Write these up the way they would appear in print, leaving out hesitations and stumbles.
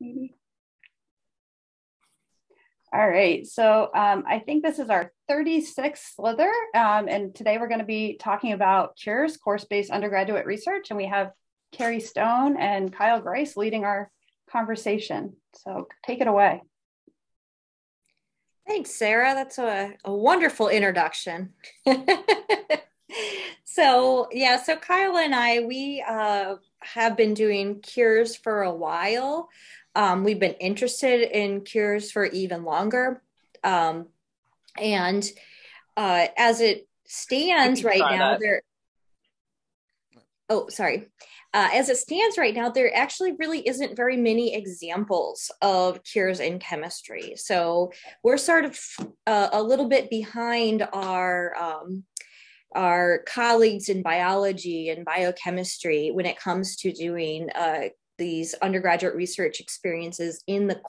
maybe. All right, so I think this is our 36th SLiTHEr, and today we're going to be talking about cures, course-based undergraduate research, and we have Carrie Stone and Kyle Grice leading our conversation. So take it away. Thanks, Sarah. That's a wonderful introduction. So Kyle and I, we have been doing cures for a while. We've been interested in cures for even longer. As it stands right now, as it stands right now, there actually really isn't very many examples of cures in chemistry. So we're sort of a little bit behind our colleagues in biology and biochemistry when it comes to doing these undergraduate research experiences in the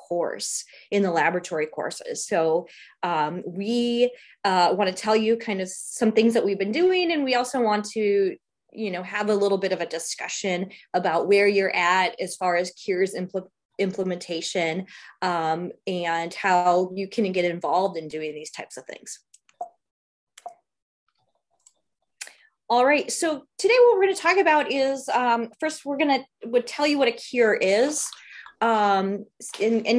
laboratory courses. So we want to tell you kind of some things that we've been doing, and we also want to have a little bit of a discussion about where you're at as far as cures implementation and how you can get involved in doing these types of things. All right, so today what we're going to talk about is, first we're going to tell you what a cure is and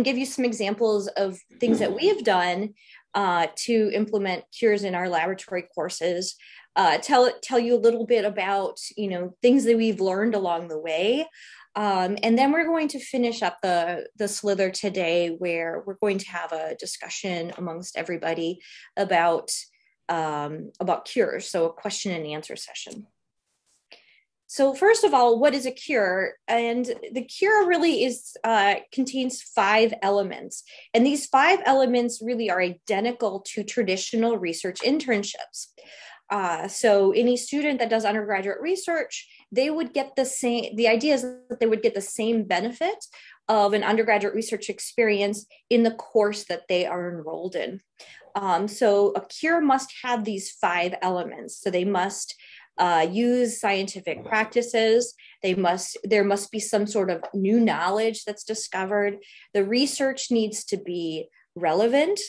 give you some examples of things that we have done to implement cures in our laboratory courses. Tell you a little bit about, things that we've learned along the way. And then we're going to finish up the SLiTHEr today, where we're going to have a discussion amongst everybody about cures, so a question and answer session. So first of all, what is a cure? And the cure really contains 5 elements. And these 5 elements really are identical to traditional research internships. So any student that does undergraduate research, they would get the idea is that they would get the same benefit of an undergraduate research experience in the course that they are enrolled in. So a cure must have these 5 elements. So they must use scientific practices. There must be some sort of new knowledge that's discovered. The research needs to be relevant.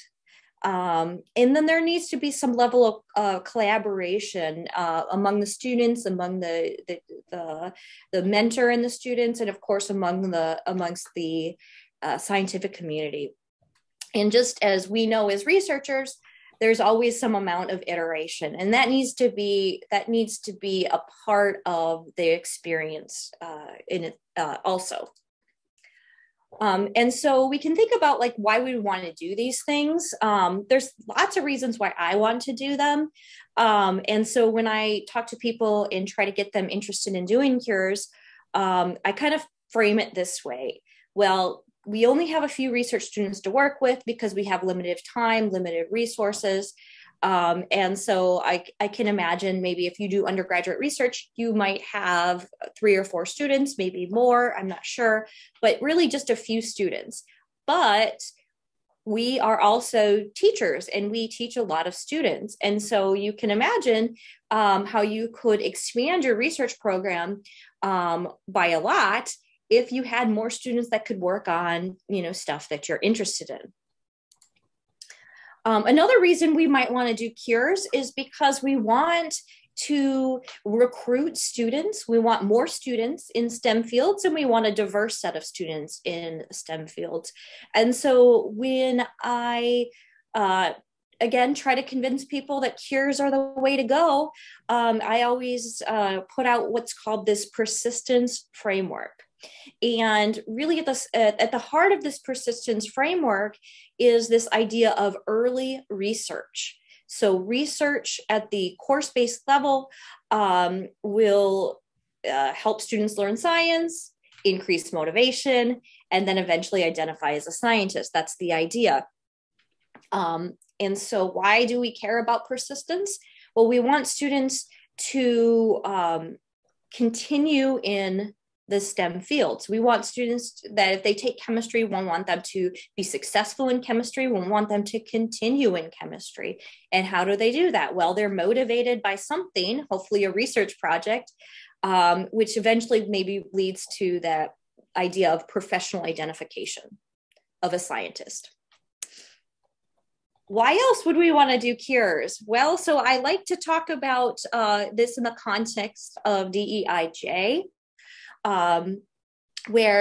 And then there needs to be some level of collaboration among the students, among the mentor and the students, and of course amongst the scientific community. And just as we know as researchers, there's always some amount of iteration, and that needs to be a part of the experience in it also. And so we can think about why we want to do these things. There's lots of reasons why I want to do them. And so when I talk to people and try to get them interested in doing cures, I kind of frame it this way. Well, we only have a few research students to work with because we have limited time, limited resources. And so I can imagine maybe if you do undergraduate research, you might have 3 or 4 students, maybe more, I'm not sure, but really just a few students. But we are also teachers and we teach a lot of students. And so you can imagine how you could expand your research program by a lot if you had more students that could work on, stuff that you're interested in. Another reason we might want to do cures is because we want to recruit students. We want more students in STEM fields, and we want a diverse set of students in STEM fields. And so when I, again, try to convince people that cures are the way to go, I always put out what's called this persistence framework. And really at the heart of this persistence framework is this idea of early research. So research at the course-based level will help students learn science, increase motivation, and then eventually identify as a scientist. That's the idea. And so why do we care about persistence? Well, we want students to continue in the STEM fields. We want students that if they take chemistry, we want them to be successful in chemistry. We want them to continue in chemistry. And how do they do that? Well, they're motivated by something, hopefully a research project, which eventually maybe leads to that idea of professional identification of a scientist. Why else would we want to do cures? Well, so I like to talk about this in the context of DEIJ,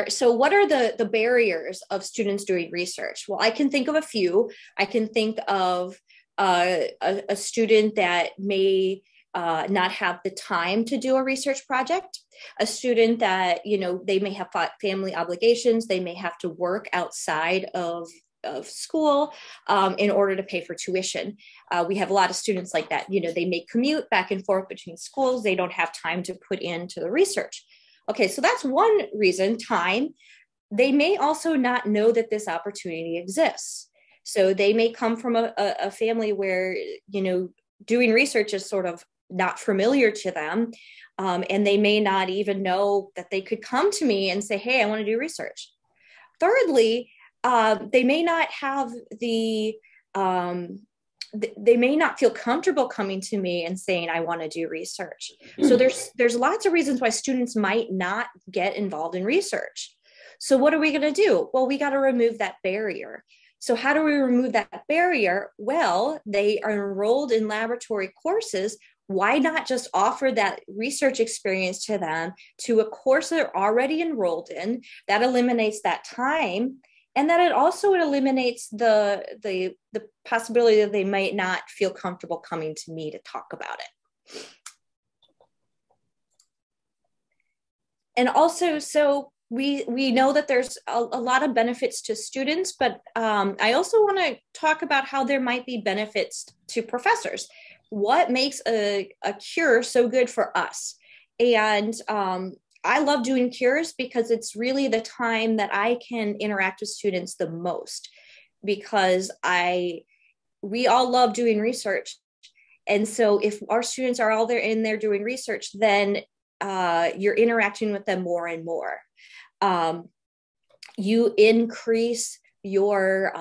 so what are the barriers of students doing research? Well, I can think of a few. I can think of a student that may not have the time to do a research project, a student that, they may have family obligations, they may have to work outside of school in order to pay for tuition. We have a lot of students like that. They may commute back and forth between schools. They don't have time to put into the research. Okay, so that's one reason, time. They may also not know that this opportunity exists. So they may come from a family where, doing research is sort of not familiar to them. And they may not even know that they could come to me and say, hey, I want to do research. Thirdly, they may not have they may not feel comfortable coming to me and saying, I want to do research. So there's lots of reasons why students might not get involved in research. So what are we going to do? Well, we got to remove that barrier. So how do we remove that barrier? Well, they are enrolled in laboratory courses. Why not just offer that research experience to them to a course they're already enrolled in? That eliminates that time. And then it also eliminates the possibility that they might not feel comfortable coming to me to talk about it. And also, so we know that there's a lot of benefits to students, but I also want to talk about how there might be benefits to professors. What makes a cure so good for us? And I love doing cures because it's really the time that I can interact with students the most, because we all love doing research. And so if our students are all in there doing research, then you're interacting with them more and more. You increase your,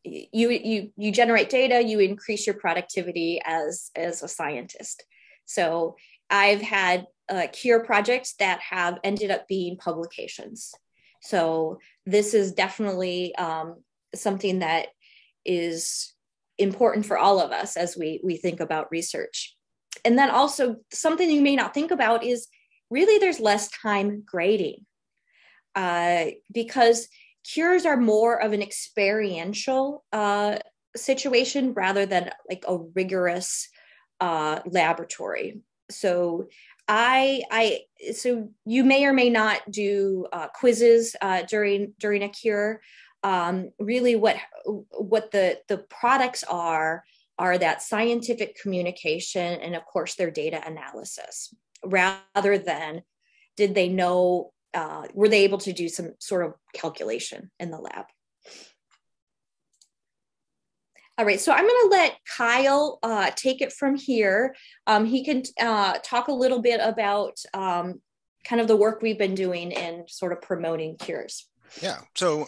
you generate data, you increase your productivity as a scientist. So I've had cure projects that have ended up being publications. So this is definitely something that is important for all of us as we think about research. And then also something you may not think about is really there's less time grading because cures are more of an experiential situation rather than like a rigorous laboratory. So so you may or may not do quizzes during a cure. Really what the products are that scientific communication and of course their data analysis, rather than did they know, were they able to do some sort of calculation in the lab. All right, so I'm going to let Kyle take it from here. He can talk a little bit about kind of the work we've been doing in sort of promoting cures. Yeah, so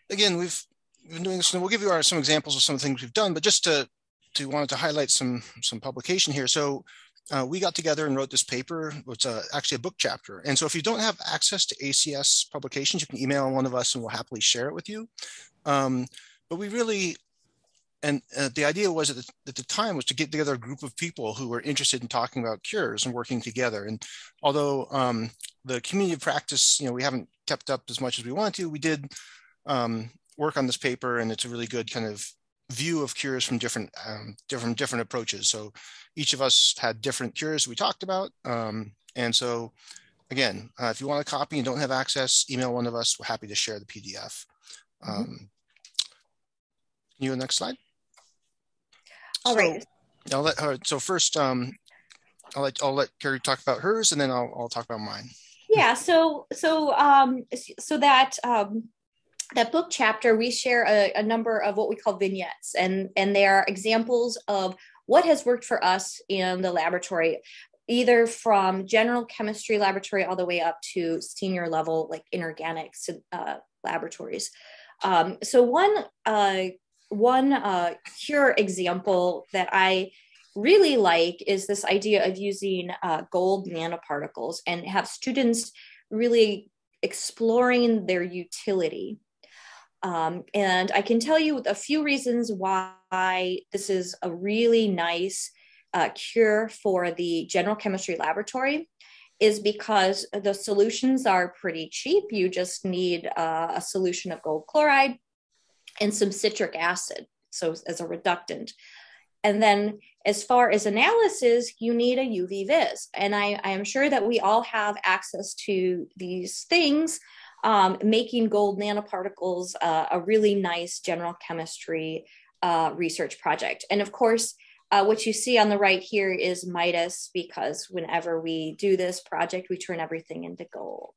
again, we've been doing this, and we'll give you some examples of some of the things we've done, but just to wanted to highlight some publication here. So we got together and wrote this paper. It's actually a book chapter. And so if you don't have access to ACS publications, you can email one of us and we'll happily share it with you. But we really, and the idea was at the time was to get together a group of people who were interested in talking about cures and working together. And although the community of practice, we haven't kept up as much as we want to, we did work on this paper, and it's a really good kind of view of cures from different approaches. So each of us had different cures we talked about. And so again, if you want a copy and don't have access, email one of us. We're happy to share the PDF. Can you go next slide? All right. I'll let her. So first, I'll let Carrie talk about hers, and then I'll talk about mine. Yeah. So that book chapter, we share a number of what we call vignettes, and they are examples of what has worked for us in the laboratory, either from general chemistry laboratory all the way up to senior level, like inorganics laboratories. So one cure example that I really like is this idea of using gold nanoparticles and have students really exploring their utility. And I can tell you a few reasons why this is a really nice cure for the general chemistry laboratory is because the solutions are pretty cheap. You just need a solution of gold chloride and some citric acid, so as a reductant. And then as far as analysis, you need a UV vis. And I am sure that we all have access to these things, making gold nanoparticles a really nice general chemistry research project. And of course, what you see on the right here is Midas, because whenever we do this project, we turn everything into gold.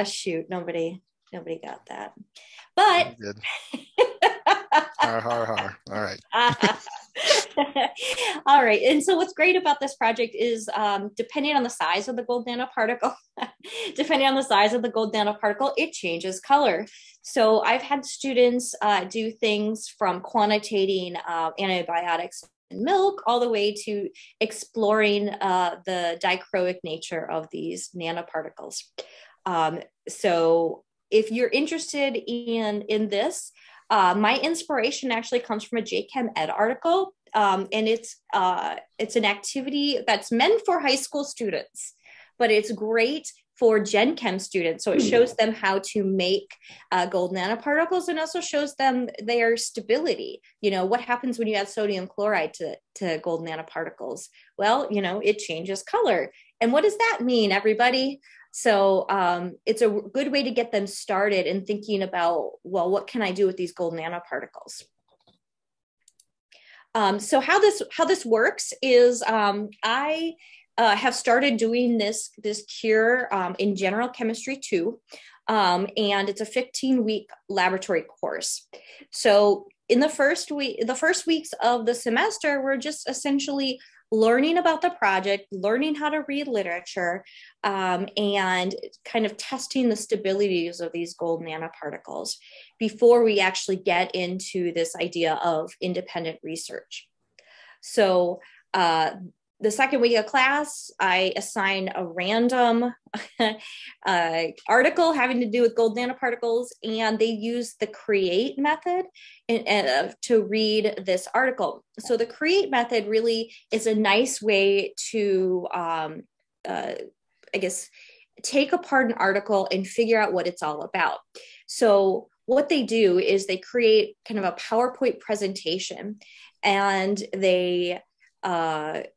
Shoot, nobody got that. But Good. Har. All right. All right. And so what's great about this project is depending on the size of the gold nanoparticle, it changes color. So I've had students do things from quantitating antibiotics in milk all the way to exploring the dichroic nature of these nanoparticles. So if you're interested in this, my inspiration actually comes from a Chem Ed article, and it's an activity that's meant for high school students, but it's great for Gen Chem students. So it shows them how to make gold nanoparticles, and also shows them their stability. You know, what happens when you add sodium chloride to gold nanoparticles? Well, you know, it changes color. And what does that mean, everybody? So it's a good way to get them started in thinking about, well, what can I do with these gold nanoparticles? So how this works is I have started doing this cure in general chemistry too, and it's a 15-week laboratory course. So in the first weeks of the semester, we're just essentially learning about the project, learning how to read literature, and kind of testing the stabilities of these gold nanoparticles before we actually get into this idea of independent research. So the second week of class, I assign a random article having to do with gold nanoparticles, and they use the create method to read this article. So the create method really is a nice way to, I guess, take apart an article and figure out what it's all about. So what they do is they create kind of a PowerPoint presentation, and they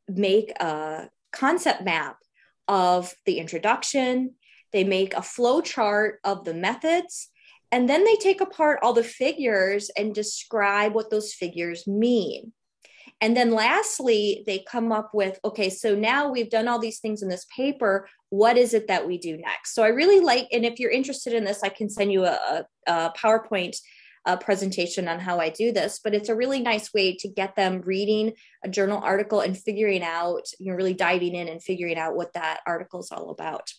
make a concept map of the introduction. They make a flow chart of the methods, and then they take apart all the figures and describe what those figures mean. And then lastly, they come up with, okay, so now we've done all these things in this paper. What is it that we do next? So I really like, and if you're interested in this, I can send you a PowerPoint presentation on how I do this, but it's a really nice way to get them reading a journal article and figuring out, really diving in and figuring out what that article is all about.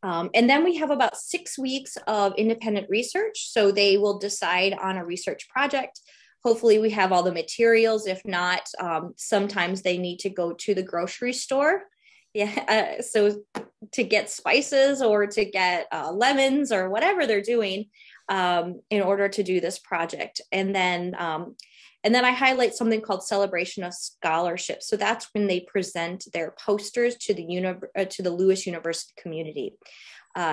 And then we have about 6 weeks of independent research. So they will decide on a research project. Hopefully we have all the materials. If not, sometimes they need to go to the grocery store. Yeah, so to get spices or to get lemons or whatever they're doing in order to do this project. And then I highlight something called Celebration of Scholarship. So that's when they present their posters to the Lewis University community.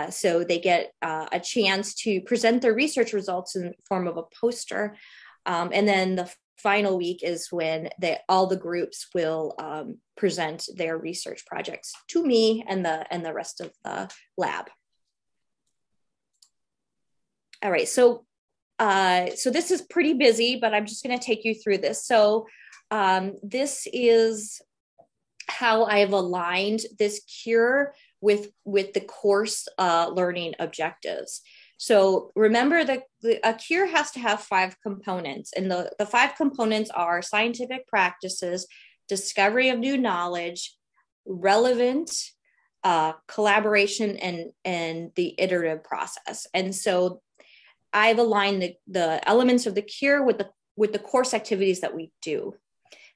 So they get a chance to present their research results in the form of a poster. And then the final week is when all the groups will present their research projects to me and the rest of the lab. All right, so this is pretty busy, but I'm just going to take you through this. So this is how I've aligned this cure with the course learning objectives. So remember that a cure has to have 5 components, and the 5 components are scientific practices, discovery of new knowledge, relevant, collaboration, and the iterative process. And so I've aligned the elements of the cure with the course activities that we do.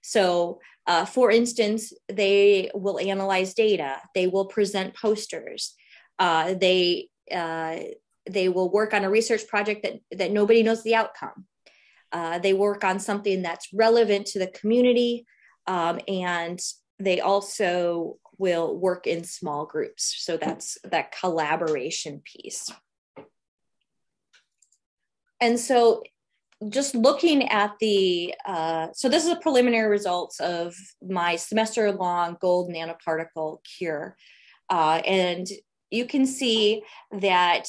So For instance, they will analyze data. They will present posters. They will work on a research project that nobody knows the outcome. They work on something that's relevant to the community, and they also will work in small groups. So that's that collaboration piece. And so just looking at so this is the preliminary results of my semester-long gold nanoparticle cure. And you can see that,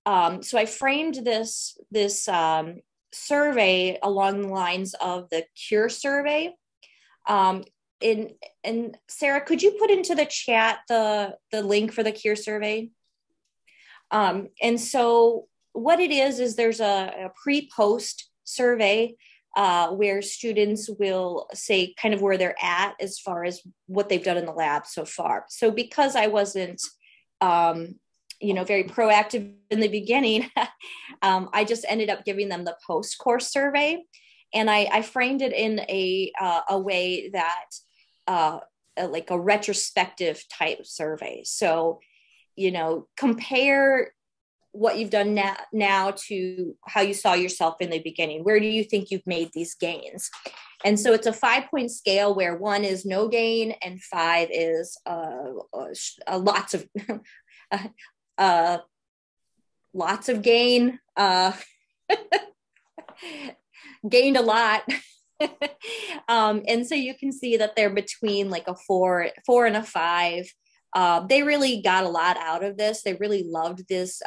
so I framed this survey along the lines of the cure survey. And Sarah, could you put into the chat the link for the cure survey? And so what it is there's a pre-post survey where students will say kind of where they're at as far as what they've done in the lab so far. So because I wasn't, very proactive in the beginning, I just ended up giving them the post-course survey. And I framed it in a way that like a retrospective type survey. So, compare what you've done now to how you saw yourself in the beginning. Where do you think you've made these gains? And so it's a 5-point scale where 1 is no gain and 5 is lots of lots of gain, gained a lot. And so you can see that they're between like a 4 and a 5. They really got a lot out of this. They really loved this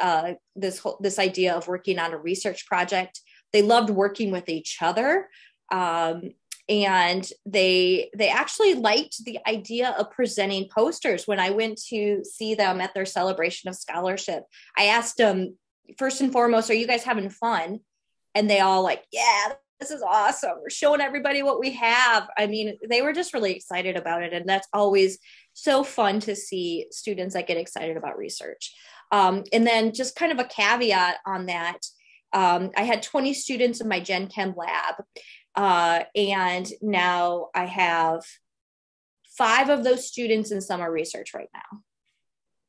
idea of working on a research project. They loved working with each other. And they actually liked the idea of presenting posters. When I went to see them at their celebration of scholarship, I asked them, first and foremost, are you guys having fun? And they all like, yeah, this is awesome. We're showing everybody what we have. I mean, they were just really excited about it. And that's always so fun to see students that get excited about research. And then just kind of a caveat on that. I had 20 students in my Gen Chem lab. And now I have 5 of those students in summer research right now.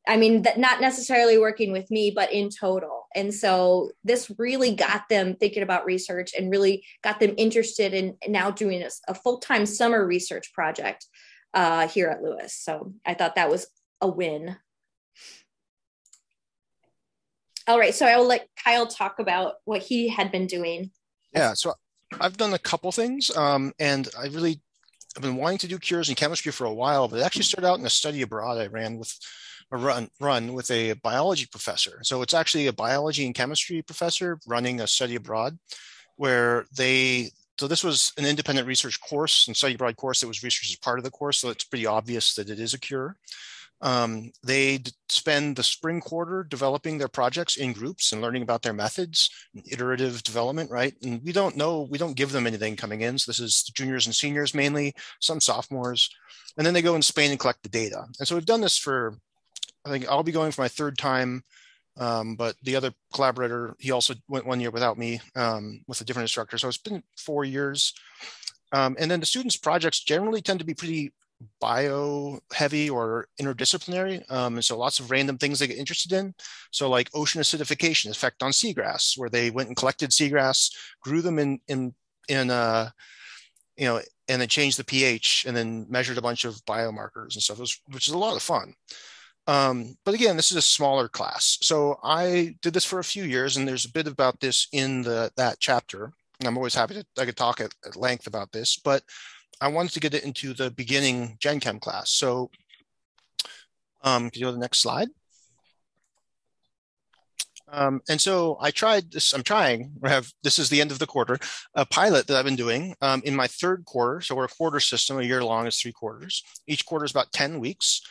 I mean, not necessarily working with me, but in total. And so this really got them thinking about research and really got them interested in now doing a full-time summer research project here at Lewis. So I thought that was a win. All right, so I will let Kyle talk about what he had been doing. Yeah, so I've done a couple things, and I've been wanting to do cures in chemistry for a while, but it actually started out in a study abroad I ran with run with a biology professor. So it's actually a biology and chemistry professor running a study abroad where so this was an independent research course and study abroad course that was research as part of the course. So it's pretty obvious that it is a cure. They spend the spring quarter developing their projects in groups and learning about their methods, iterative development, right? And we don't give them anything coming in. So this is juniors and seniors mainly, some sophomores. And then they go in Spain and collect the data. And so we've done this I think I'll be going for my 3rd time, but the other collaborator, he also went 1 year without me with a different instructor. So it's been 4 years. And then the students' projects generally tend to be pretty bio heavy or interdisciplinary. And so lots of random things they get interested in. So like ocean acidification effect on seagrass, where they went and collected seagrass, grew them in and then changed the pH and then measured a bunch of biomarkers and stuff, which is a lot of fun. But again, this is a smaller class. So I did this for a few years, and there's a bit about this in that chapter. And I'm always happy I could talk at length about this, but I wanted to get it into the beginning Gen Chem class. So can you go to the next slide? And so I tried this, this is the end of the quarter, a pilot that I've been doing in my 3rd quarter. So we're a quarter system, a year long is 3 quarters. Each quarter is about 10 weeks.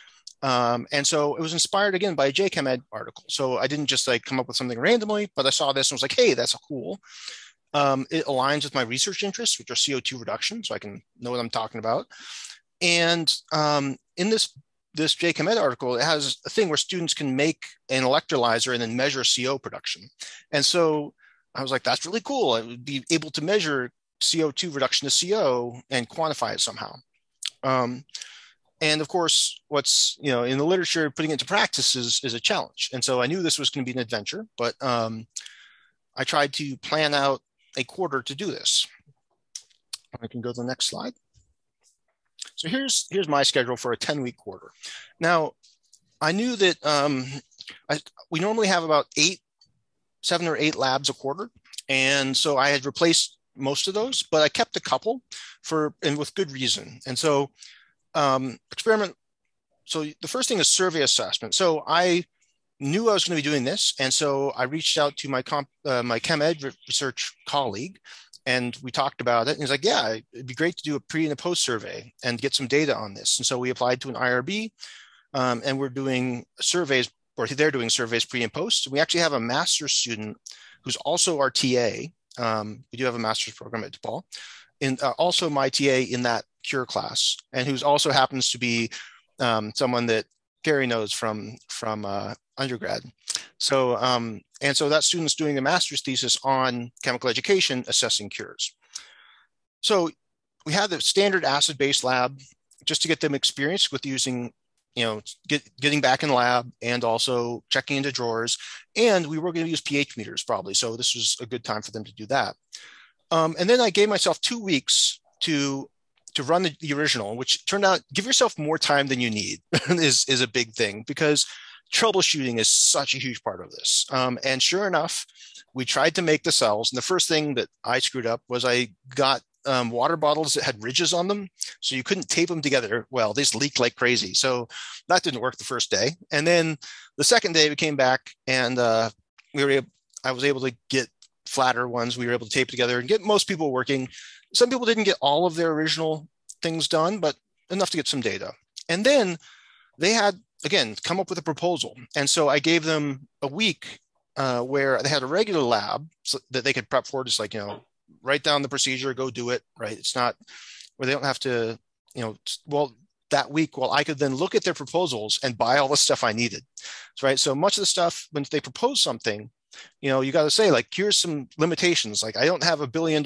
And so it was inspired again by a Chem Ed article. So I didn't just like come up with something randomly, but I saw this and was like, hey, that's cool. It aligns with my research interests, which are CO2 reduction. So I can know what I'm talking about. And in this Chem Ed article, it has a thing where students can make an electrolyzer and then measure CO production. And so I was like, that's really cool. I would be able to measure CO2 reduction to CO and quantify it somehow. And of course, what's, in the literature, putting it into practice is a challenge. And so I knew this was going to be an adventure, but I tried to plan out a quarter to do this. I can go to the next slide. So here's my schedule for a 10-week quarter. Now, I knew that we normally have about 7 or 8 labs a quarter. And so I had replaced most of those, but I kept a couple and with good reason. And so experiment. So the first thing is survey assessment. So I knew I was going to be doing this. And so I reached out to my Chem Ed research colleague, and we talked about it. And he's like, yeah, it'd be great to do a pre and a post survey and get some data on this. And so we applied to an IRB, and we're doing surveys, or they're doing surveys pre and post. We actually have a master's student who's also our TA. We do have a master's program at DePaul, and also my TA in that Cure class, and who's also happens to be someone that Gary knows from undergrad. So, and so that student's doing a master's thesis on chemical education, assessing cures. So we had the standard acid-based lab just to get them experience with using, getting back in the lab and also checking into drawers. And we were going to use pH meters probably. So this was a good time for them to do that. And then I gave myself 2 weeks to run the original, which turned out, give yourself more time than you need is a big thing, because troubleshooting is such a huge part of this. And sure enough, we tried to make the cells. And the first thing that I screwed up was I got water bottles that had ridges on them. So you couldn't tape them together. Well, they just leaked like crazy. So that didn't work the first day. And then the second day we came back, and I was able to get flatter ones. We were able to tape together and get most people working. Some people didn't get all of their original things done, but enough to get some data. And then they had, again, come up with a proposal. And so I gave them a week where they had a regular lab so that they could prep for, just like, write down the procedure, go do it, right? It's not where they don't have to, that week, I could then look at their proposals and buy all the stuff I needed, right? So much of the stuff, when they propose something, you got to say, like, here's some limitations. Like, I don't have $1 billion,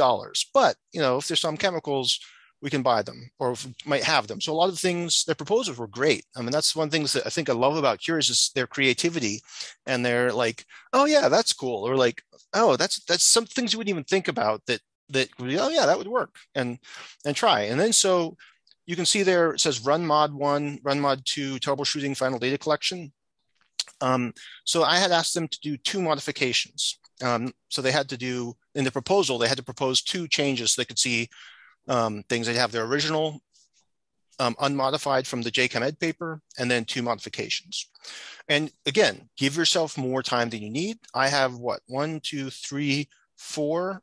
but, if there's some chemicals, we can buy them, or might have them. So a lot of things, their proposals were great. I mean, that's one of the things that I think I love about Cures is their creativity. And they're like, oh yeah, that's cool. Or like, oh, that's some things you wouldn't even think about that oh yeah, that would work, and try. And then, so you can see there, it says run mod 1, run mod 2, troubleshooting, final data collection. So I had asked them to do 2 modifications. So they had to do, in the proposal, they had to propose 2 changes so they could see things. They'd have their original unmodified from the Chem Ed paper, and then 2 modifications. And again, give yourself more time than you need. I have 1, 2, 3, 4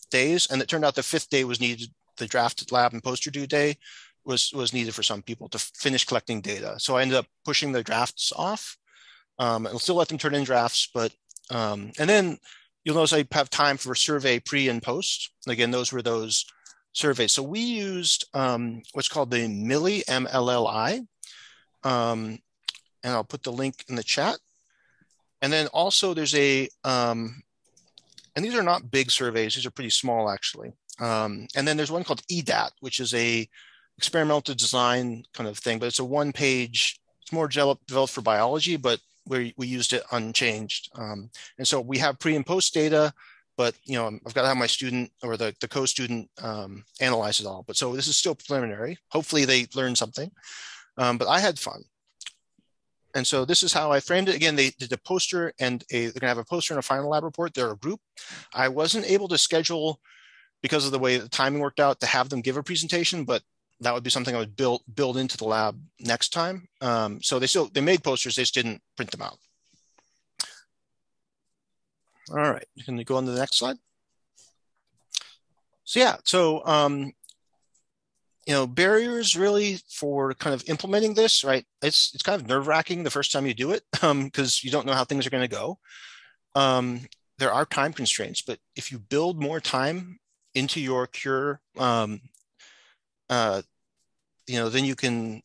days, and it turned out the 5th day was needed. The draft lab and poster due day was needed for some people to finish collecting data. So I ended up pushing the drafts off. I'll still let them turn in drafts, but and then you'll notice I have time for survey pre and post. Again, those were those surveys. So we used what's called the MLLI, M-L-L-I, and I'll put the link in the chat. And then also there's and these are not big surveys. These are pretty small, actually. And then there's one called EDAT, which is a experimental design kind of thing, but it's a 1-page, it's more developed for biology, but we used it unchanged. And so we have pre and post data, but I've got to have my student or the co-student analyze it all. But so this is still preliminary. Hopefully they learn something, but I had fun. And so this is how I framed it. Again, they did a poster, and they're gonna have a poster and a final lab report. They're a group. I wasn't able to schedule, because of the way the timing worked out, to have them give a presentation, but that would be something I would build into the lab next time. So they made posters, they just didn't print them out. All right, can you go on to the next slide? So yeah, so barriers really for kind of implementing this, right? It's kind of nerve-wracking the first time you do it, because you don't know how things are going to go. There are time constraints, but if you build more time into your cure, then you can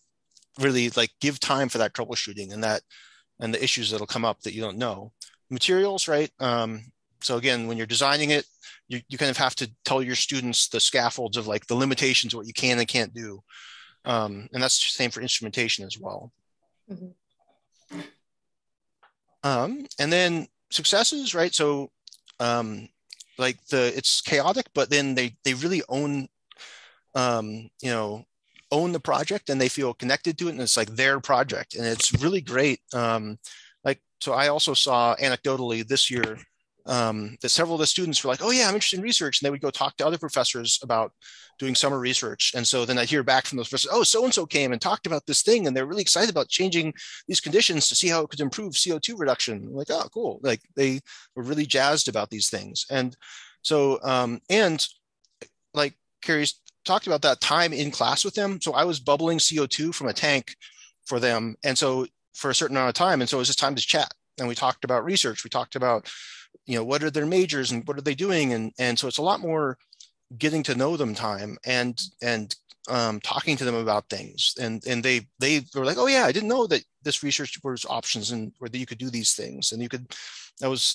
really give time for that troubleshooting and the issues that'll come up that you don't know. Materials, right? So again, when you're designing it, you kind of have to tell your students the scaffolds of the limitations of what you can and can't do. And that's the same for instrumentation as well. Mm-hmm. And then successes, right? So like it's chaotic, but then they really own, own the project, and they feel connected to it, and it's like their project, and it's really great. So I also saw anecdotally this year that several of the students were like, oh yeah, I'm interested in research. And they would go talk to other professors about doing summer research. And so then I hear back from those professors, oh, so-and-so came and talked about this thing, and they're really excited about changing these conditions to see how it could improve CO2 reduction. I'm like, oh, cool. Like they were really jazzed about these things. And so, and like Carrie's talked about that time in class with them. So I was bubbling CO2 from a tank for them. And so for a certain amount of time. And so it was just time to chat. And we talked about research. We talked about, what are their majors and what are they doing? And so it's a lot more getting to know them time and talking to them about things. And they were like, oh yeah, I didn't know that this research was options and or that you could do these things. And it was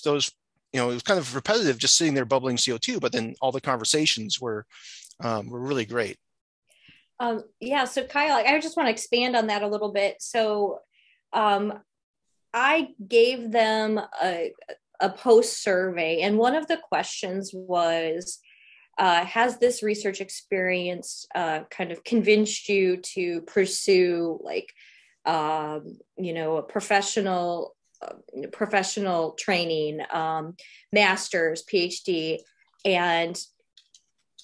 kind of repetitive just sitting there bubbling CO2, but then all the conversations were really great. Yeah. So Kyle, I just want to expand on that a little bit. So I gave them a post survey, and one of the questions was, has this research experience kind of convinced you to pursue like, a professional training, master's, PhD, and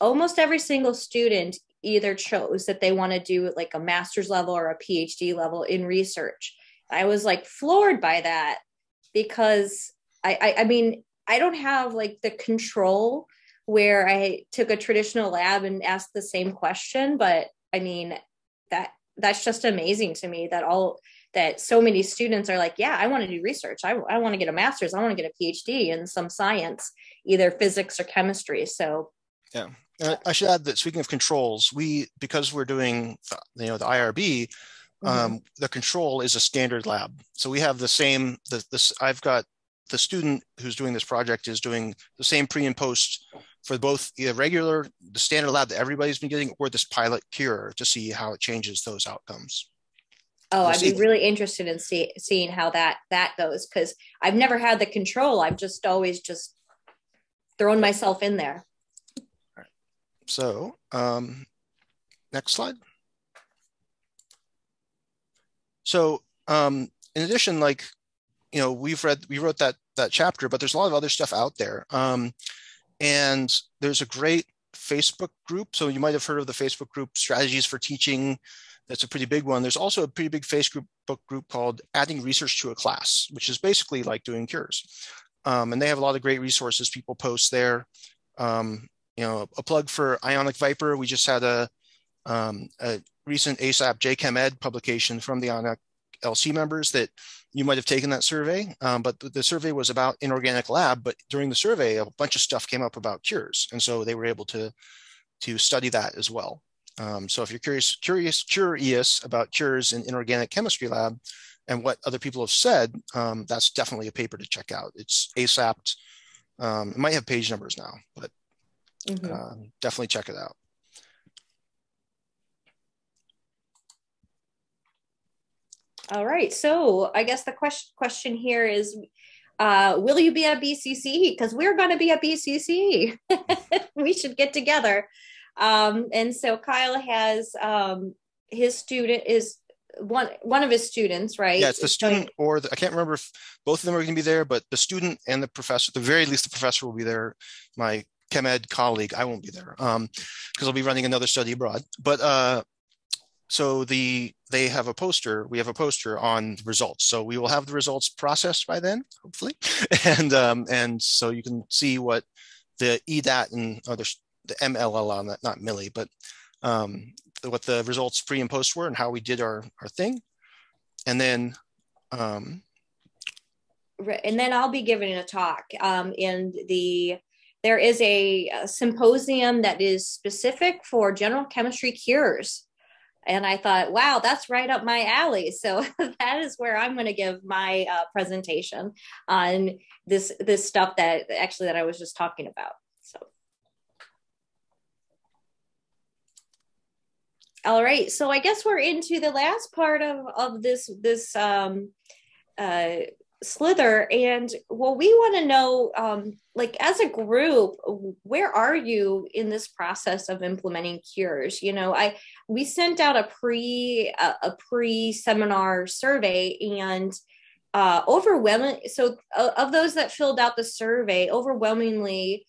almost every single student either chose that they want to do like a master's level or a PhD level in research. I was like floored by that, because I mean, I don't have like the control where I took a traditional lab and asked the same question, but I mean, that's just amazing to me that so many students are like, yeah, I want to do research. I want to get a master's. I want to get a PhD in some science, either physics or chemistry. So yeah. I should add that speaking of controls, because we're doing the IRB, the control is a standard lab. So we have the same. I've got the student who's doing this project is doing the same pre and post for both the standard lab that everybody's been getting, or this pilot cure to see how it changes those outcomes. Oh, I'd be really interested in seeing how that goes, because I've never had the control. I've just always just thrown myself in there. All right. So next slide. So in addition, like, we wrote that chapter, but there's a lot of other stuff out there. And there's a great Facebook group. So you might have heard of the Facebook group Strategies for Teaching. That's a pretty big one. There's also a pretty big Facebook group called Adding Research to a Class, which is basically like doing cures. And they have a lot of great resources people post there. A plug for Ionic Viper. We just had a recent ASAP JChem Ed publication from the Ionic LC members that you might have taken that survey, but the survey was about inorganic lab, but during the survey, a bunch of stuff came up about cures. And so they were able to study that as well. So if you're curious about cures in inorganic chemistry lab and what other people have said, that's definitely a paper to check out. It's ASAP'd. It might have page numbers now, but definitely check it out. All right. So I guess the question here is, will you be at BCC? Because we're going to be at BCC. We should get together. And so Kyle has his student is one of his students, right? Yeah, it's the student I can't remember if both of them are going to be there, but the student and the professor, at the very least, the professor will be there. My Chem Ed colleague, I won't be there because I'll be running another study abroad. But so they have a poster. We have a poster on the results. So we will have the results processed by then, hopefully, and so you can see what the EDAT and the MLL on that, not milli, but what the results pre and post were and how we did our thing, and then and then I'll be giving a talk. There is a symposium that is specific for general chemistry cures. And I thought, wow, that's right up my alley. So that is where I'm going to give my presentation on this stuff that I was just talking about. So. All right. So I guess we're into the last part of this SLiTHER, and well, we want to know, like as a group, where are you in this process of implementing cures? You know, we sent out a pre seminar survey, and overwhelming. So of those that filled out the survey, overwhelmingly,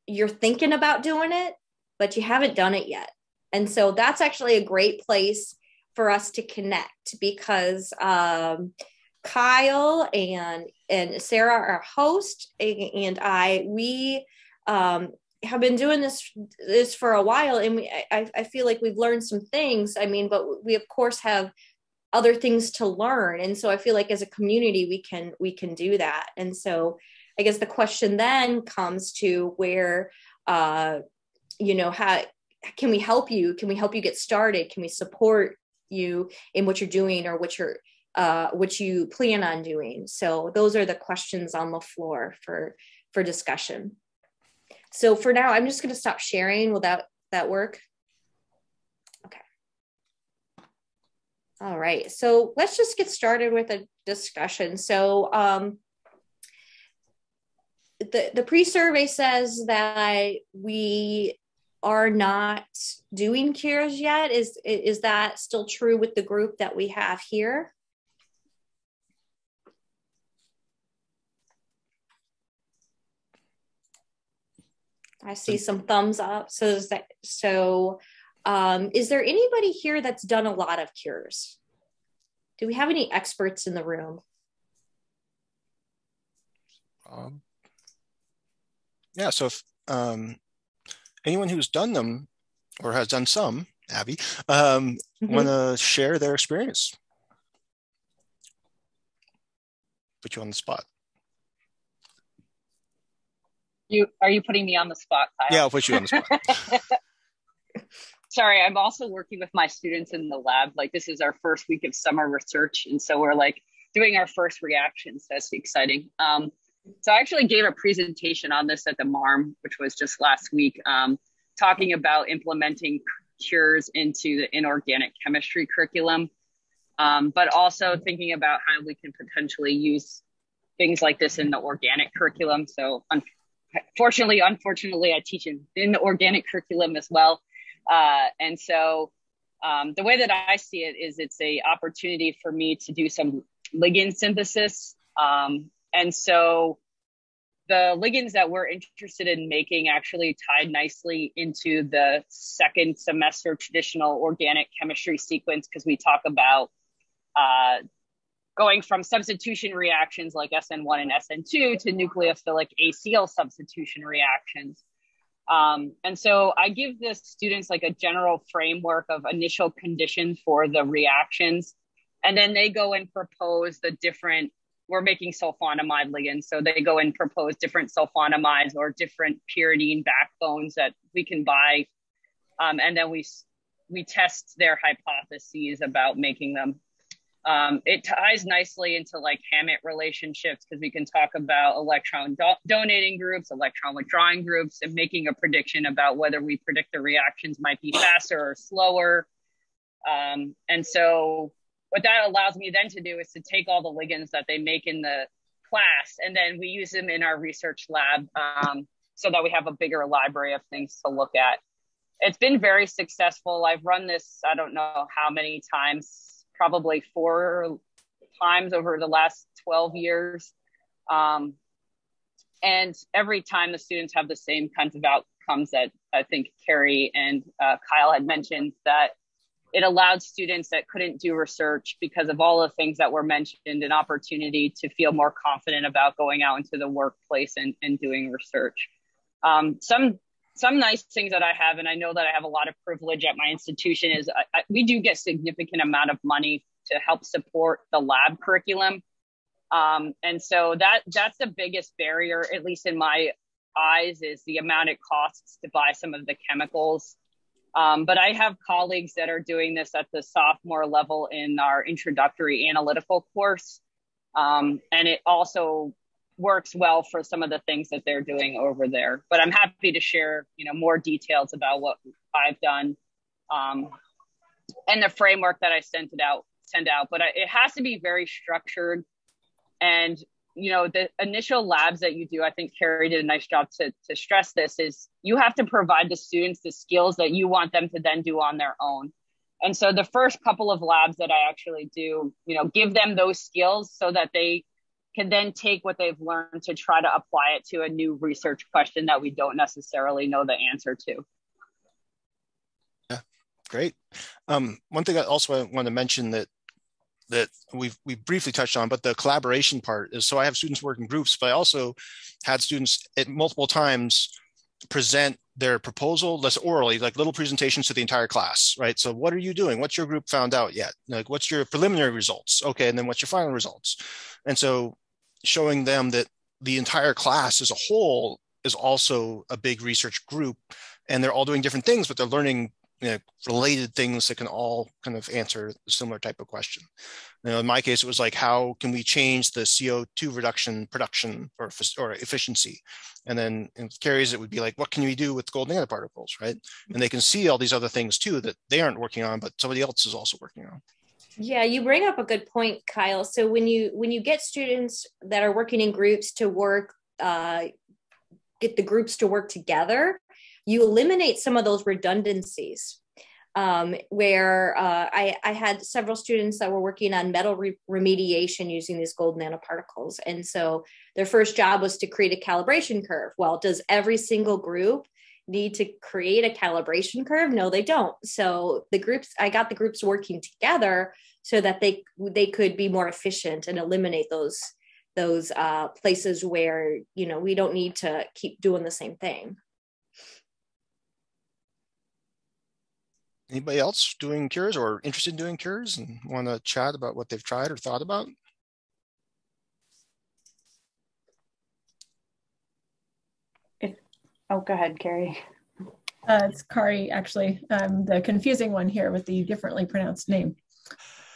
you're thinking about doing it, but you haven't done it yet. And so that's actually a great place for us to connect, because Kyle and Sarah, our host, and we have been doing this for a while, and I feel like we've learned some things. I mean, but we of course have other things to learn, and so I feel like as a community we can do that. And so I guess the question then comes to where how can we help you? Can we help you get started? Can we support you in what you're doing, or what you plan on doing? So those are the questions on the floor for discussion. So for now, I'm just going to stop sharing. Will that work? Okay. All right. So let's just get started with a discussion. So the pre-survey says that we are not doing cures yet. Is that still true with the group that we have here? I see some thumbs up. So is there anybody here that's done a lot of cures? Do we have any experts in the room? Yeah, so if anyone who's done them or has done some, Abby, want to share their experience? Put you on the spot. Are you putting me on the spot, Kyle? Yeah, I'll put you on the spot. Sorry, I'm also working with my students in the lab. Like, this is our first week of summer research, and so we're like doing our first reactions. That's exciting. So I actually gave a presentation on this at the MARM, which was just last week, talking about implementing cures into the inorganic chemistry curriculum, but also thinking about how we can potentially use things like this in the organic curriculum. So unfortunately, I teach in the organic curriculum as well. And so the way that I see it is it's a opportunity for me to do some ligand synthesis. And so the ligands that we're interested in making actually tied nicely into the second semester traditional organic chemistry sequence, because we talk about going from substitution reactions like SN1 and SN2 to nucleophilic ACL substitution reactions. And so I give the students like a general framework of initial conditions for the reactions, and then they go and propose the different, we're making sulfonamide ligands, so they go and propose different sulfonamides or different pyridine backbones that we can buy, and then we test their hypotheses about making them. It ties nicely into like Hammett relationships, because we can talk about electron donating groups, electron withdrawing groups, and making a prediction about whether we predict the reactions might be faster or slower. And so what that allows me then to do is to take all the ligands that they make in the class, and then we use them in our research lab, so that we have a bigger library of things to look at. It's been very successful. I've run this, I don't know how many times, probably 4 times over the last 12 years. And every time the students have the same kinds of outcomes that I think Carrie and Kyle had mentioned, that it allowed students that couldn't do research because of all the things that were mentioned an opportunity to feel more confident about going out into the workplace and doing research. Some nice things that I have, and I know that I have a lot of privilege at my institution, is we do get significant amount of money to help support the lab curriculum. And so that's the biggest barrier, at least in my eyes, is the amount it costs to buy some of the chemicals. But I have colleagues that are doing this at the sophomore level in our introductory analytical course. And it also works well for some of the things that they're doing over there. But I'm happy to share, more details about what I've done. and the framework that I send out. But it has to be very structured. And, you know, the initial labs that you do, I think Carrie did a nice job to stress this, is you have to provide the students the skills that you want them to then do on their own. And so the first couple of labs that I actually do, you know, give them those skills so that they can then take what they've learned to try to apply it to a new research question that we don't necessarily know the answer to. Yeah, great. One thing I want to mention that we briefly touched on, but the collaboration part is, so I have students work in groups, but I also had students at multiple times present their proposal, less orally, like little presentations to the entire class, right? So what are you doing? What's your group found out yet? Like, what's your preliminary results? Okay, and then what's your final results? And so showing them that the entire class as a whole is also a big research group, and they're all doing different things, but they're learning, you know, related things that can all kind of answer a similar type of question. You know, in my case, it was like, how can we change the CO2 reduction production or efficiency? And then in Carrie's, it would be like, what can we do with gold nanoparticles, right? And they can see all these other things too that they aren't working on, but somebody else is also working on. Yeah, you bring up a good point, Kyle. So when you get students that are working in groups to work, get the groups to work together, you eliminate some of those redundancies. Where I had several students that were working on metal remediation using these gold nanoparticles. And so their first job was to create a calibration curve. Well, does every single group need to create a calibration curve? No, they don't. So I got the groups working together so that they could be more efficient and eliminate those places where, you know, we don't need to keep doing the same thing. Anybody else doing cures or interested in doing cures and want to chat about what they've tried or thought about? Oh, go ahead, Carrie. It's Kari, actually. The confusing one here with the differently pronounced name.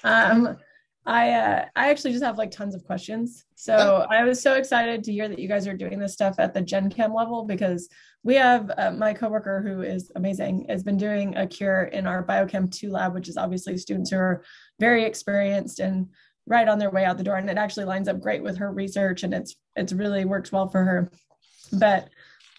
I actually just have like tons of questions. So I was so excited to hear that you guys are doing this stuff at the Gen Chem level, because we have my coworker, who is amazing, has been doing a cure in our Biochem 2 lab, which is obviously students who are very experienced and right on their way out the door. And it actually lines up great with her research, and it's really works well for her. But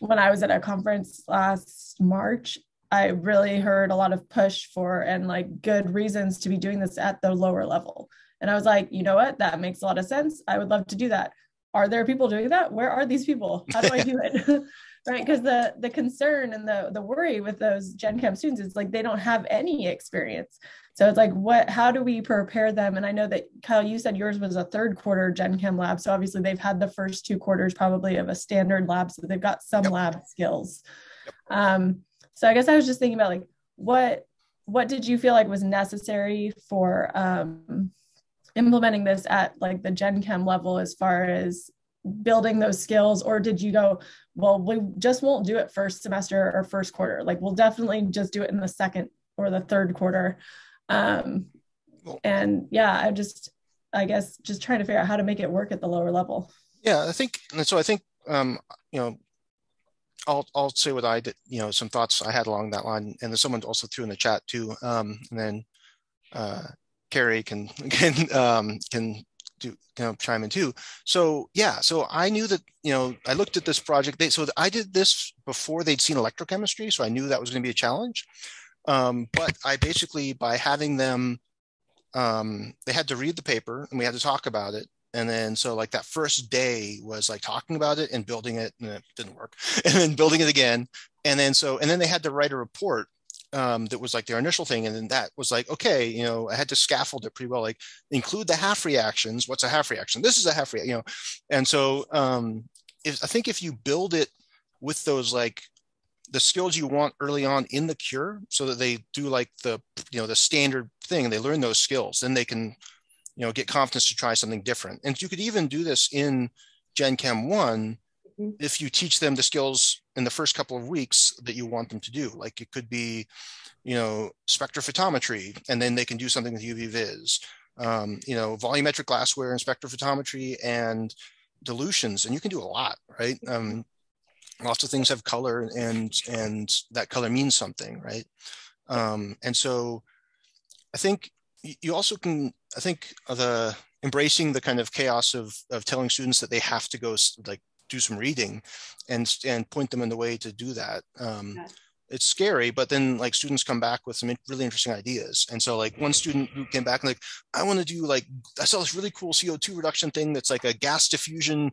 when I was at a conference last March, I really heard a lot of push for and like good reasons to be doing this at the lower level. And I was like, you know what? That makes a lot of sense. I would love to do that. Are there people doing that? Where are these people? How do I do it? Right? Because the concern and the worry with those Gen Chem students is like, they don't have any experience. So it's like, how do we prepare them? And I know that, Kyle, you said yours was a third quarter Gen Chem lab. So obviously they've had the first 2 quarters probably of a standard lab. So they've got some lab skills. So I guess I was just thinking about like, what did you feel like was necessary for implementing this at like the Gen Chem level as far as building those skills? Or did you go, well, we just won't do it first semester or first quarter, like we'll definitely just do it in the second or the third quarter? And yeah, I guess just trying to figure out how to make it work at the lower level. Yeah, I think you know, I'll say what I did, you know, some thoughts I had along that line, and then someone also threw in the chat too, and then Carrie can do, kind of chime in too. So yeah, so I knew that, you know, I looked at this project. So I did this before they'd seen electrochemistry, so I knew that was going to be a challenge. But I basically, by having them, they had to read the paper and we had to talk about it. And then, so like that first day was like talking about it and building it, and it didn't work, and then building it again. And then they had to write a report that was like their initial thing. And then that was like, okay, you know, I had to scaffold it pretty well, like include the half reactions. What's a half reaction? This is a half reaction, you know? And so I think if you build it with those, like the skills you want early on in the cure, so that they do like the standard thing, and they learn those skills, then they can, you know, get confidence to try something different. And you could even do this in Gen Chem 1 if you teach them the skills in the first couple of weeks that you want them to do. Like it could be, you know, spectrophotometry, and then they can do something with UV vis, you know, volumetric glassware and spectrophotometry and dilutions. And you can do a lot, right? Lots of things have color, and that color means something, right? And so I think you also can, I think the embracing the kind of chaos of telling students that they have to go like do some reading and point them in the way to do that. It's scary, but then like students come back with some really interesting ideas. And so like one student who came back and like, I want to do like, I saw this really cool CO2 reduction thing that's like a gas diffusion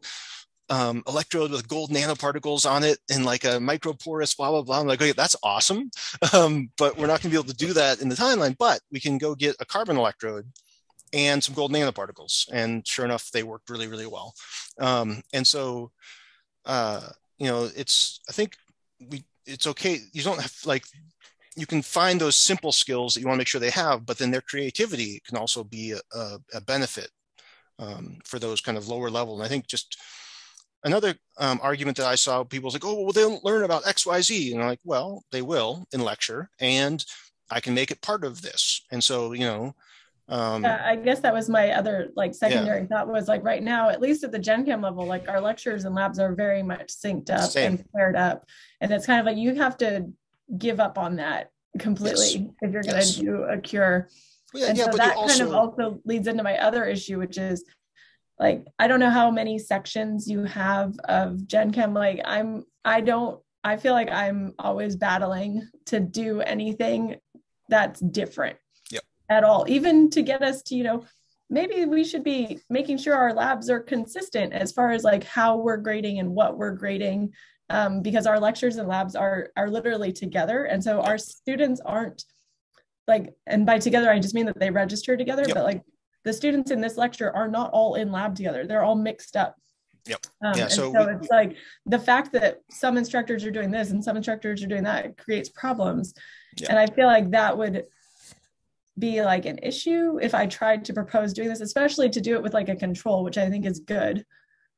electrode with gold nanoparticles on it and like a microporous blah, blah, blah. I'm like, okay, that's awesome. But we're not gonna be able to do that in the timeline, but we can go get a carbon electrode and some gold nanoparticles. And sure enough, they worked really, really well. And so, you know, I think it's okay. You don't have like, you can find those simple skills that you want to make sure they have, but then their creativity can also be a benefit for those kind of lower level. And I think just another argument that I saw, people was like, oh, well, they don't learn about X, Y, Z. And I'm like, well, they will in lecture, and I can make it part of this. And so, you know, I guess that was my other like secondary thought was like right now, at least at the Gen Chem level, like our lectures and labs are very much synced up and paired up. And it's kind of like you have to give up on that completely if you're going to do a cure. And so that kind of also leads into my other issue, which is like, I don't know how many sections you have of Gen Chem. Like I feel like I'm always battling to do anything that's different at all, even to get us to, you know, maybe we should be making sure our labs are consistent as far as like how we're grading and what we're grading, because our lectures and labs are literally together. And so our students aren't like, and by together, I just mean that they register together, but like the students in this lecture are not all in lab together. They're all mixed up. So it's like the fact that some instructors are doing this and some instructors are doing that creates problems. And I feel like that would be like an issue if I tried to propose doing this, especially to do it with like a control, which I think is good.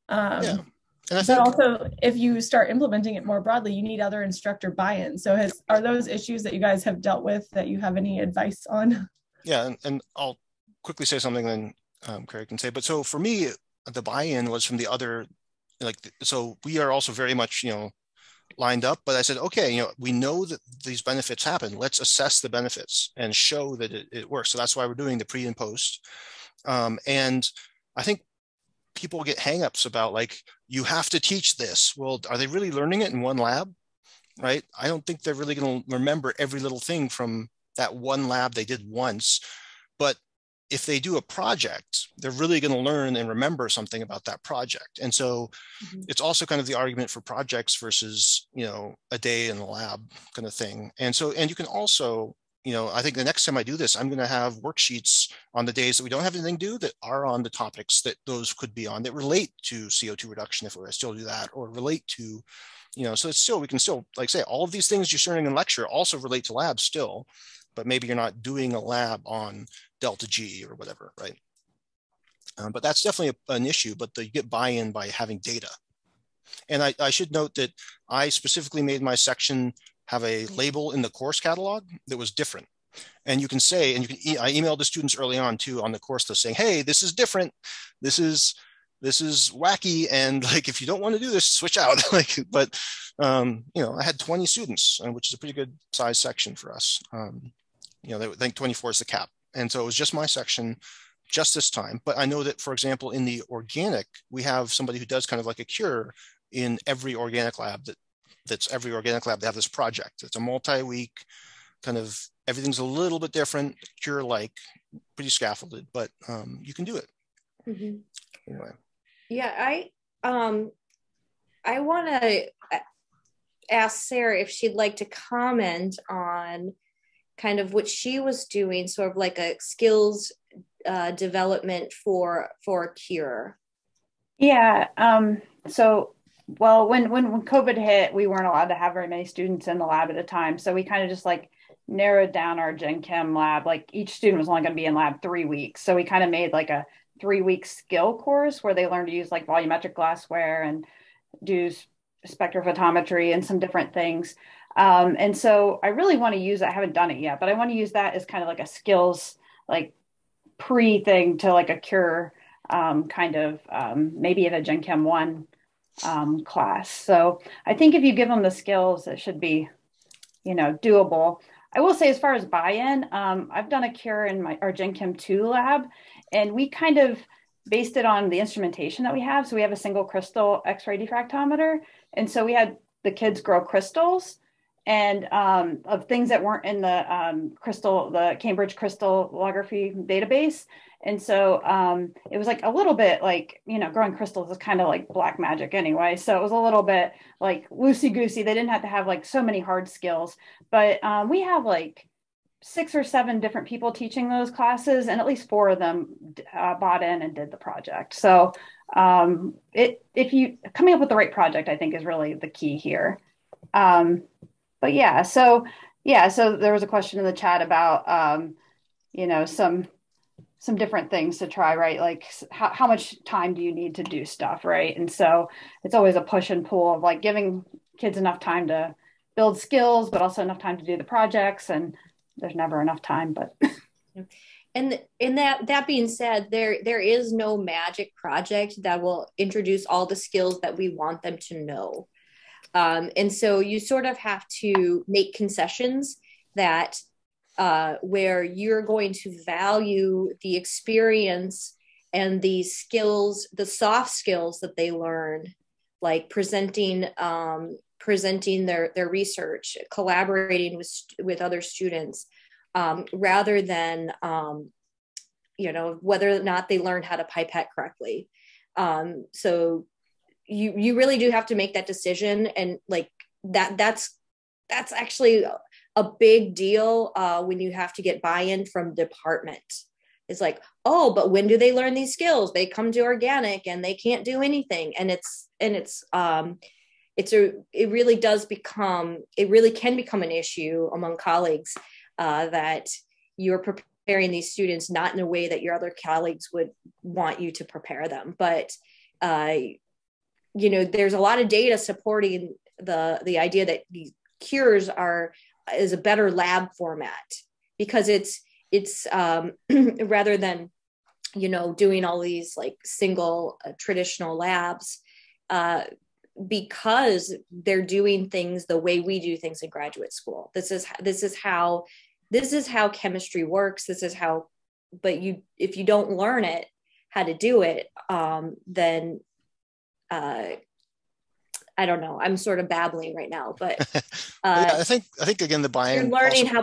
And but also if you start implementing it more broadly, you need other instructor buy-in. So are those issues that you guys have dealt with that you have any advice on? Yeah, and I'll quickly say something, then Carrie can say, but so for me, the buy-in was from the other, like, so we are also very much, you know, lined up, but I said, okay, you know, we know that these benefits happen. Let's assess the benefits and show that it works. So that's why we're doing the pre and post. And I think people get hangups about like, you have to teach this. Well, are they really learning it in one lab? Right? I don't think they're really going to remember every little thing from that one lab they did once. But if they do a project, they're really going to learn and remember something about that project. And so it's also kind of the argument for projects versus, you know, a day in the lab kind of thing. And so, and you can also, you know, I think the next time I do this, I'm going to have worksheets on the days that we don't have anything to do that are on the topics that those could be on that relate to CO2 reduction, if we still do that, or relate to, you know, so it's still, we can still like say all of these things you're learning in lecture also relate to labs still, but maybe you're not doing a lab on delta G or whatever, right? But that's definitely an issue, but you get buy-in by having data. And I should note that I specifically made my section have a label in the course catalog that was different. And you can say, and I emailed the students early on too on the course list saying, hey, this is different. This is wacky. And like, if you don't want to do this, switch out. Like, but, you know, I had 20 students, which is a pretty good size section for us. You know, I think 24 is the cap. And so it was just my section just this time. But I know that, for example, in the organic, we have somebody who does kind of like a cure in every organic lab that's every organic lab. They have this project. It's a multi-week kind of, everything's a little bit different, cure-like, pretty scaffolded, but you can do it. Anyway. Yeah, I want to ask Sarah if she'd like to comment on kind of what she was doing, sort of like a skills development for cure. Yeah. So, well, when COVID hit, we weren't allowed to have very many students in the lab at a time. So we kind of just like narrowed down our Gen Chem lab. Like each student was only going to be in lab 3 weeks. So we kind of made like a 3-week skill course where they learn to use like volumetric glassware and do spectrophotometry and some different things. And so I really want to use that. I haven't done it yet, but I want to use that as kind of like a skills, like pre thing to like a cure, kind of, maybe in a Gen Chem 1 class. So I think if you give them the skills, it should be, you know, doable. I will say, as far as buy-in, I've done a cure in our Gen Chem 2 lab, and we kind of based it on the instrumentation that we have. So we have a single crystal X-ray diffractometer. And so we had the kids grow crystals and of things that weren't in the Cambridge crystallography database. And so it was like a little bit like, growing crystals is kind of like black magic anyway. So it was a little bit like loosey-goosey. They didn't have to have like so many hard skills, but we have like 6 or 7 different people teaching those classes, and at least 4 of them bought in and did the project. So if you coming up with the right project, I think is really the key here. But yeah, so there was a question in the chat about, some different things to try, right? Like how much time do you need to do stuff, right? And so it's always a push and pull of like giving kids enough time to build skills, but also enough time to do the projects. And there's never enough time, but. And that being said, there is no magic project that will introduce all the skills that we want them to know. And so you sort of have to make concessions that where you're going to value the experience and the skills, the soft skills that they learn, like presenting their research, collaborating with other students, rather than whether or not they learn how to pipette correctly. So you really do have to make that decision, and like that's actually a big deal when you have to get buy-in from department. It's like, oh, but when do they learn these skills? They come to organic and they can't do anything, and it really can become an issue among colleagues that you're preparing these students not in a way that your other colleagues would want you to prepare them. But there's a lot of data supporting the idea that these cures is a better lab format, because it's rather than doing all these like single traditional labs, because they're doing things the way we do things in graduate school. This is how chemistry works. But if you don't learn it, how to do it, then I don't know. I'm sort of babbling right now, but yeah, I think again, the buy-in. You're learning how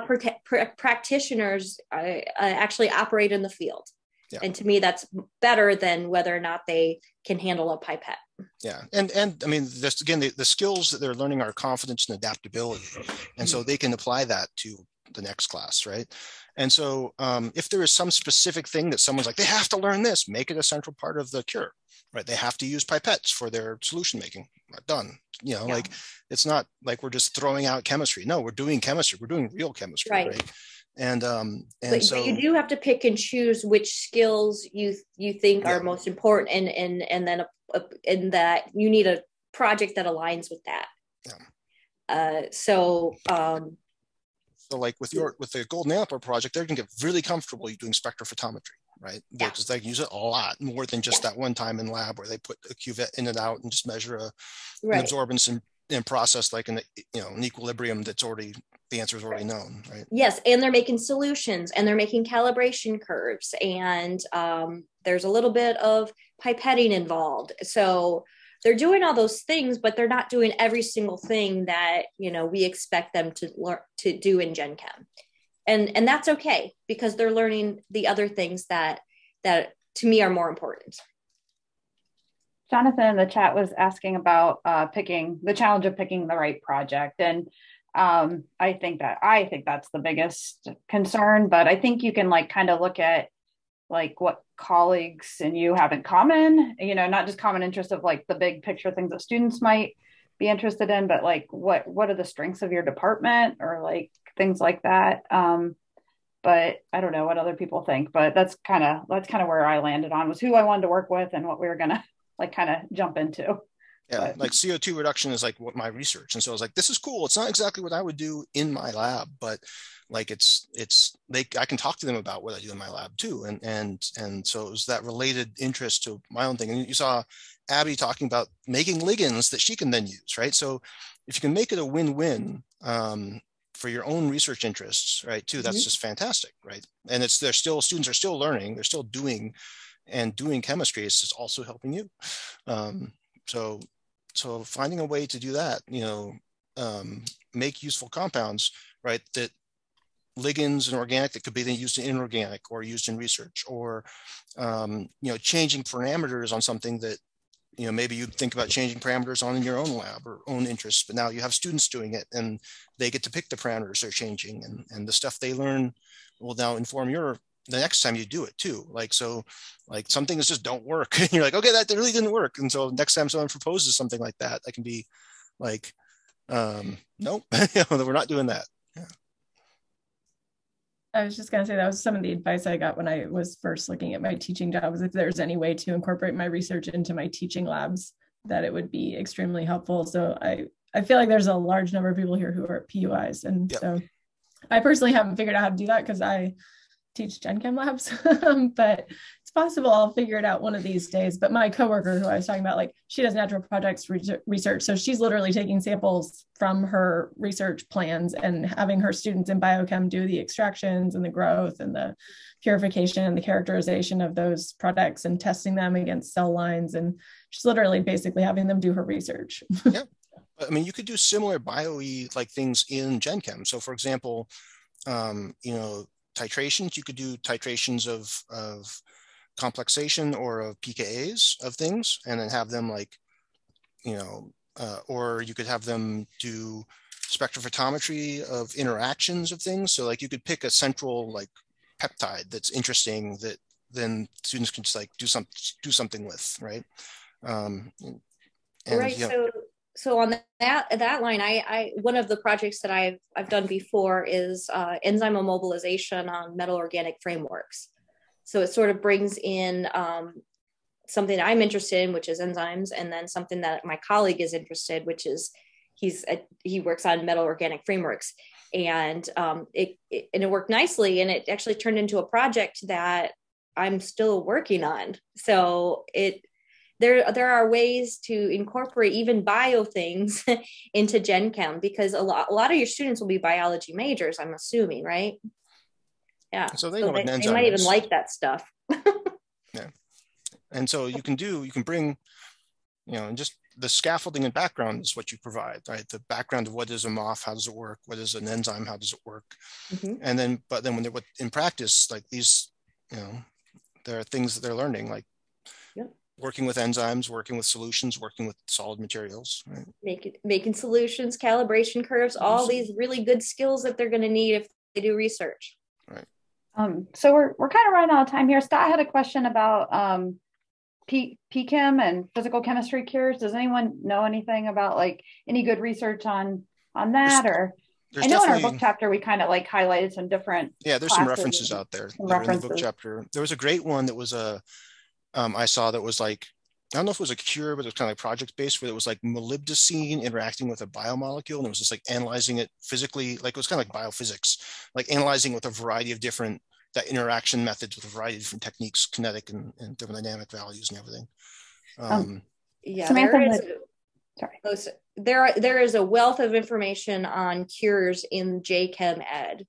practitioners actually operate in the field. Yeah. And to me, that's better than whether or not they can handle a pipette. Yeah. And I mean, just again, the skills that they're learning are confidence and adaptability. And so they can apply that to the next class, right? And so if there is some specific thing that someone's like, they have to learn this, make it a central part of the cure, right? They have to use pipettes for their solution making. Done. Like it's not like we're just throwing out chemistry. No, we're doing chemistry. We're doing real chemistry, right? But you do have to pick and choose which skills you think are most important, and then in that you need a project that aligns with that. Yeah. So like with the Gold Nanoparticle project, they're going to get really comfortable doing spectrophotometry, right? Yeah. Because they use it a lot more than just that one time in lab where they put a cuvette in and out and just measure an absorbance and process like an equilibrium that's already, the answer is already known, right? Yes, and they're making solutions and they're making calibration curves, and there's a little bit of pipetting involved. So they're doing all those things, but they're not doing every single thing that we expect them to learn to do in Gen Chem, and that's okay, because they're learning the other things that to me are more important. Jonathan in the chat was asking about picking the challenge of picking the right project, and I think that's the biggest concern. But I think you can kind of look at what colleagues and you have in common, not just common interest of the big picture things that students might be interested in, but what are the strengths of your department, or things like that. But I don't know what other people think, but that's kind of where I landed on, was who I wanted to work with and what we were going to kind of jump into. Yeah, CO2 reduction is what my research. And so I was like, this is cool. It's not exactly what I would do in my lab, but I can talk to them about what I do in my lab too. And so it was that related interest to my own thing. And you saw Abby talking about making ligands that she can then use, right? So if you can make it a win-win for your own research interests, right, too, that's just fantastic, right? And students are still learning, they're still doing chemistry. It's just also helping you. So finding a way to do that, make useful compounds, right, that ligands and organic that could be then used in inorganic or used in research, or changing parameters on something that maybe you'd think about changing parameters on in your own lab or own interests, but now you have students doing it and they get to pick the parameters they're changing, and the stuff they learn will now inform the next time you do it too. Like some things just don't work and you're like, okay, that really didn't work, and so next time someone proposes something like that, I can be like, nope, we're not doing that. Yeah. I was just going to say that was some of the advice I got when I was first looking at my teaching job, was if there's any way to incorporate my research into my teaching labs, that it would be extremely helpful. So I feel like there's a large number of people here who are PUIs. And so I personally haven't figured out how to do that because I teach Gen Chem labs, but it's possible I'll figure it out one of these days. But my coworker who I was talking about, like, she does natural projects research. So she's literally taking samples from her research plans and having her students in biochem do the extractions and the growth and the purification and the characterization of those products and testing them against cell lines. And she's literally basically having them do her research. Yeah. I mean, you could do similar bio-y like things in Gen Chem. So for example, titrations, you could do titrations of complexation or of pKa's of things, and then have them like, or you could have them do spectrophotometry of interactions of things. So like you could pick a central like peptide that's interesting that then students can just like do something with, right? So on that line, I one of the projects that I've done before is enzyme immobilization on metal organic frameworks. So it sort of brings in something I'm interested in, which is enzymes, and then something that my colleague is interested, which is he works on metal organic frameworks, and it worked nicely, and it actually turned into a project that I'm still working on. So there are ways to incorporate even bio things into Gen Chem, because a lot of your students will be biology majors, I'm assuming, right? Yeah. So they know what an enzyme they might is. even like that stuff. Yeah. And so you can bring, just the scaffolding and background is what you provide, right? The background of what is a MOF, how does it work? What is an enzyme? How does it work? And then, but then when they're in practice, like these, there are things that they're learning, like working with enzymes, working with solutions, working with solid materials, right? Making solutions, calibration curves, all these really good skills that they're going to need if they do research. Right. So we're kind of running out of time here. Scott had a question about P-Chem and physical chemistry cures. Does anyone know anything about like any good research on that? There's I know in our book chapter, we kind of like highlighted some different. Yeah, there's some references out there in the book chapter. There was a great one that was I saw that was like, I don't know if it was a cure, but it was kind of like project-based, where it was like molybdecene interacting with a biomolecule, and it was just like analyzing it physically, like it was kind of like biophysics, like analyzing with a variety of different interaction methods with a variety of different techniques, kinetic and thermodynamic values and everything. There is a wealth of information on cures in JChem Ed.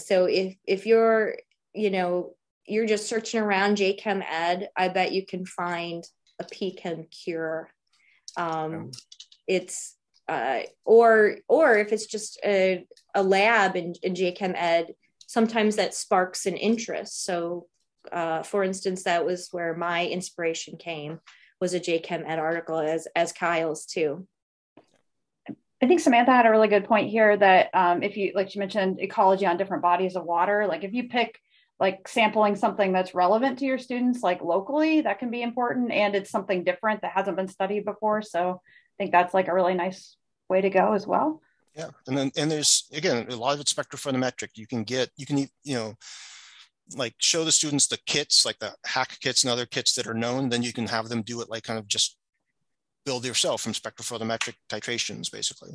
So if you're, you're just searching around JChem Ed, I bet you can find a P-Chem cure. It's or if it's just a lab in JChem Ed, sometimes that sparks an interest. So for instance, that was where my inspiration came, was a JChem Ed article, as Kyle's too. I think Samantha had a really good point here that if you, like she mentioned, ecology on different bodies of water, like if you pick like sampling something that's relevant to your students, like locally, that can be important, and it's something different that hasn't been studied before. So I think that's like a really nice way to go as well. Yeah, and there's, again, a lot of it's spectrophotometric. You can like show the students the kits, like the hack kits and other kits that are known, then you can have them do it like kind of just build yourself from spectrophotometric titrations, basically.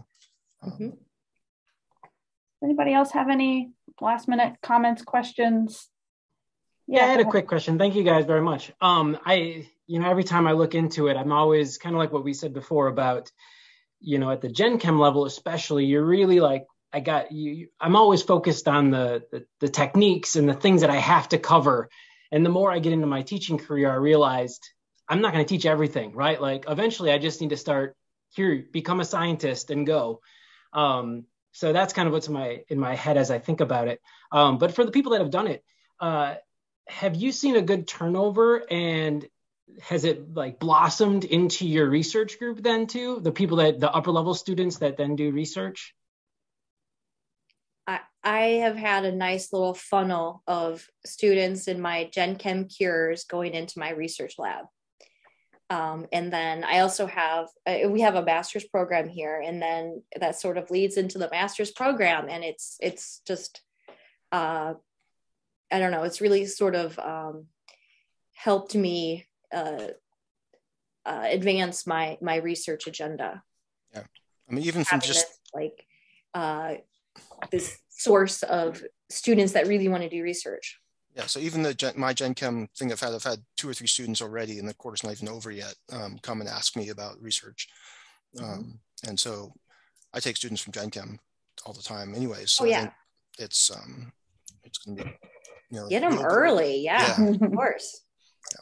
Anybody else have any last minute comments, questions? Yeah, I had a quick question. Thank you guys very much. Every time I look into it, I'm always kind of like what we said before about, at the Gen Chem level, especially, you're really like I'm always focused on the techniques and the things that I have to cover. And the more I get into my teaching career, I realized I'm not going to teach everything, right? Like eventually I just need to start here, become a scientist and go. So that's kind of what's in my head as I think about it. But for the people that have done it, have you seen a good turnover, and has it like blossomed into your research group then too? The upper level students that then do research? I have had a nice little funnel of students in my Gen Chem cures going into my research lab. And then I also we have a master's program here, and then that sort of leads into the master's program. And it's just, I don't know, it's really sort of helped me advance my research agenda. Yeah. I mean, even from just this source of students that really want to do research. Yeah, so even my Gen Chem thing, I've had 2 or 3 students already, and the quarter's not even over yet, come and ask me about research. And so I take students from Gen Chem all the time anyways. So I think it's going to be, get them early. Yeah, of course. Yeah.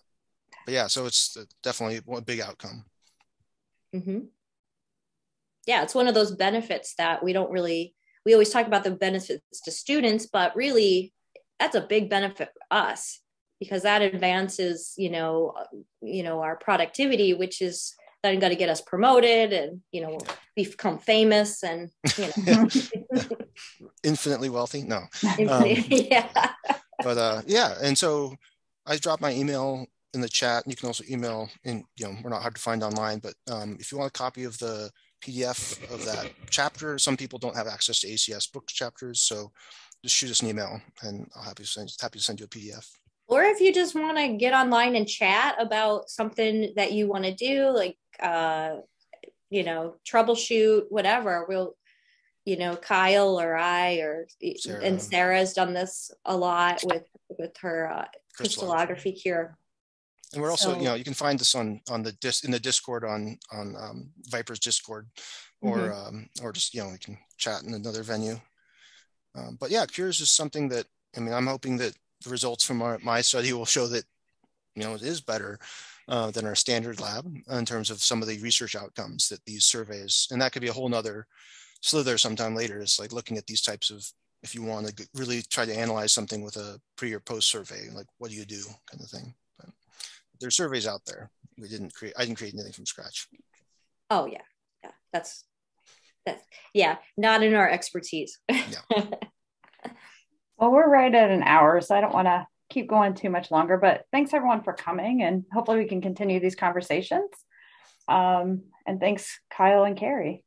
But yeah, so it's definitely a big outcome. Mm-hmm. Yeah, it's one of those benefits that we always talk about the benefits to students, but really that's a big benefit for us, because that advances, our productivity, which is then going to get us promoted and, become famous and, infinitely wealthy. No. Yeah. But and so I dropped my email in the chat. You can also email in, we're not hard to find online, but if you want a copy of the PDF of that chapter, some people don't have access to ACS books chapters, so just shoot us an email and I'll happy to send you a PDF. Or if you just want to get online and chat about something that you want to do, like, troubleshoot, whatever, we'll, Kyle or I Sarah. And Sarah's done this a lot with her crystallography cure. And we're also, you can find this in the Discord on Viper's Discord, or just, we can chat in another venue. But yeah, cures is something that, I'm hoping that the results from my study will show that, it is better than our standard lab in terms of some of the research outcomes that these surveys, and that could be a whole nother SLiTHER sometime later. It's like looking at these types of, if you want to really try to analyze something with a pre or post survey, like what do you do kind of thing. But there's surveys out there. I didn't create anything from scratch. Oh yeah. Yeah. That's not in our expertise. Yeah. Well, we're right at an hour, so I don't want to keep going too much longer, but thanks everyone for coming, and hopefully we can continue these conversations. And thanks, Kyle and Carrie.